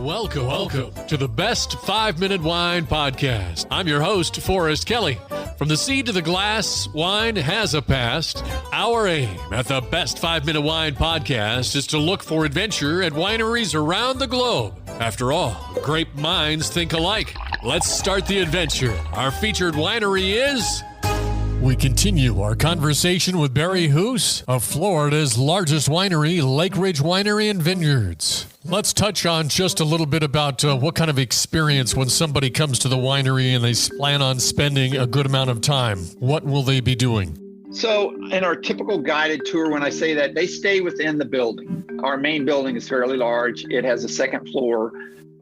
Welcome to the Best 5-Minute Wine Podcast. I'm your host, Forrest Kelly. From the seed to the glass, wine has a past. Our aim at the Best 5-Minute Wine Podcast is to look for adventure at wineries around the globe. After all, grape minds think alike. Let's start the adventure. Our featured winery is... We continue our conversation with Barry Hus of Florida's largest winery, Lakeridge Winery Vineyards. Let's touch on just a little bit about what kind of experience when somebody comes to the winery and they plan on spending a good amount of time. What will they be doing? So in our typical guided tour, when I say that, they stay within the building. Our main building is fairly large. It has a second floor.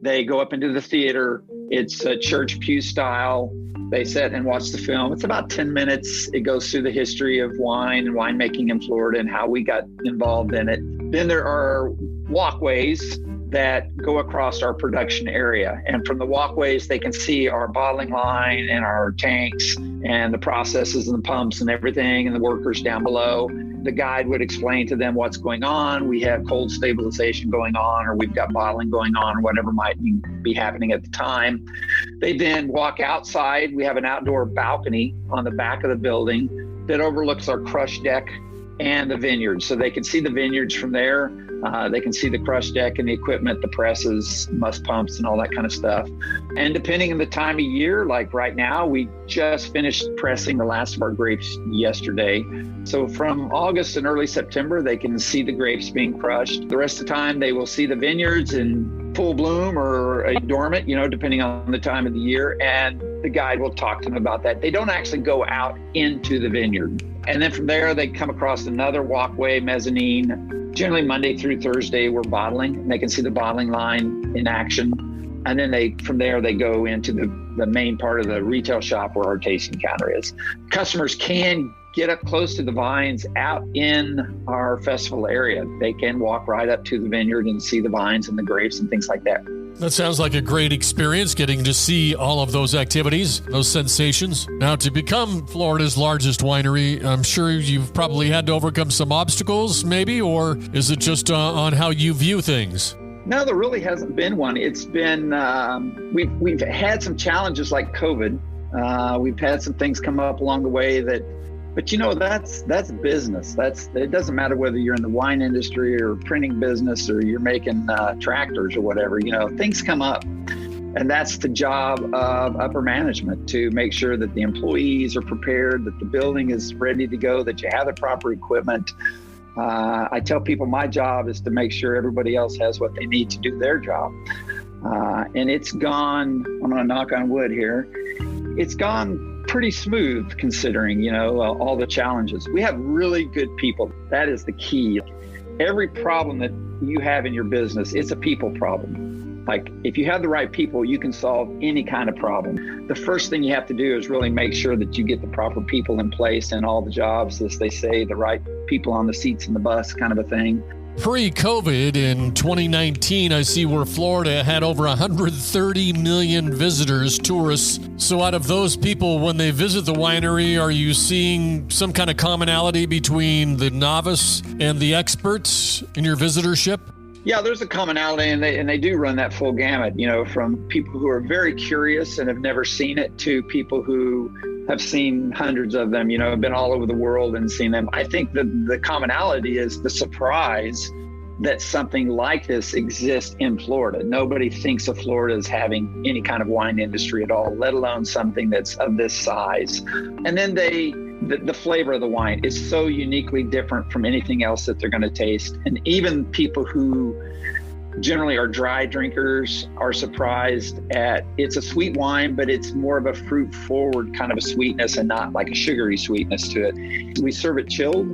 They go up into the theater. It's a church pew style. They sit and watch the film. It's about 10 minutes. It goes through the history of wine and winemaking in Florida and how we got involved in it. Then there are walkways that go across our production area. And from the walkways, they can see our bottling line and our tanks and the processes and the pumps and everything and the workers down below. The guide would explain to them what's going on. We have cold stabilization going on, or we've got bottling going on, or whatever might be happening at the time. They then walk outside. We have an outdoor balcony on the back of the building that overlooks our crush deck and the vineyards. So they can see the vineyards from there. They can see the crush deck and the equipment, the presses, must pumps, and all that kind of stuff. And depending on the time of year, like right now, we just finished pressing the last of our grapes yesterday. So from August and early September, they can see the grapes being crushed. The rest of the time, they will see the vineyards in full bloom or dormant, depending on the time of the year. And the guide will talk to them about that. They don't actually go out into the vineyard. And then from there, they come across another walkway, mezzanine. Generally Monday through Thursday, we're bottling, and they can see the bottling line in action. And then from there, they go into the main part of the retail shop where our tasting counter is. Customers can get up close to the vines out in our festival area. They can walk right up to the vineyard and see the vines and the grapes and things like that. That sounds like a great experience, getting to see all of those activities, those sensations. Now, to become Florida's largest winery, I'm sure you've probably had to overcome some obstacles, maybe, or is it just on how you view things? No, there really hasn't been one. It's been, we've had some challenges like COVID. We've had some things come up along the way but that's business. It doesn't matter whether you're in the wine industry or printing business or you're making tractors or whatever, things come up. And that's the job of upper management, to make sure that the employees are prepared, that the building is ready to go, that you have the proper equipment. I tell people my job is to make sure everybody else has what they need to do their job. And it's gone, I'm going to knock on wood here, it's gone pretty smooth considering, all the challenges. We have really good people. That is the key. Every problem that you have in your business, it's a people problem. Like if you have the right people, you can solve any kind of problem. The first thing you have to do is really make sure that you get the proper people in place in all the jobs, as they say, the right people on the seats in the bus kind of a thing. Pre-COVID in 2019, I see where Florida had over 130 million visitors, tourists. So out of those people, when they visit the winery, are you seeing some kind of commonality between the novice and the experts in your visitorship? Yeah, there's a commonality, and they do run that full gamut, from people who are very curious and have never seen it to people who have seen hundreds of them, have been all over the world and seen them. I think the commonality is the surprise that something like this exists in Florida. Nobody thinks of Florida as having any kind of wine industry at all, let alone something that's of this size. And then the flavor of the wine is so uniquely different from anything else that they're going to taste. And even people who generally are dry drinkers are surprised at, it's a sweet wine, but it's more of a fruit forward kind of a sweetness and not like a sugary sweetness to it. We serve it chilled.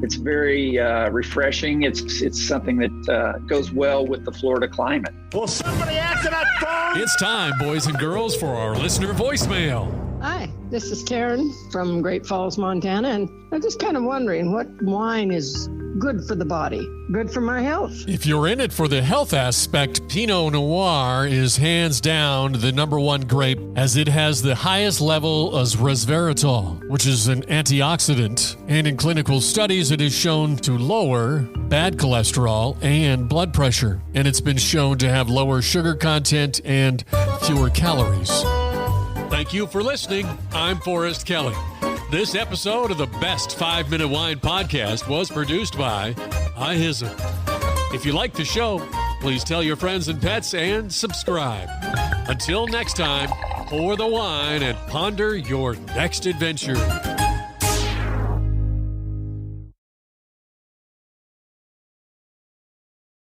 It's very refreshing. It's something that goes well with the Florida climate. Will somebody answer that phone? It's time, boys and girls, for our listener voicemail. Hi, this is Karen from Great Falls, Montana, and I'm just kind of wondering what wine is good for the body, good for my health. If you're in it for the health aspect, Pinot Noir is hands down the number one grape, as it has the highest level of resveratrol, which is an antioxidant. And in clinical studies, it is shown to lower bad cholesterol and blood pressure. And it's been shown to have lower sugar content and fewer calories. Thank you for listening. I'm Forrest Kelly. This episode of the Best 5 Minute Wine Podcast was produced by iHism. If you like the show, please tell your friends and pets and subscribe. Until next time, pour the wine and ponder your next adventure.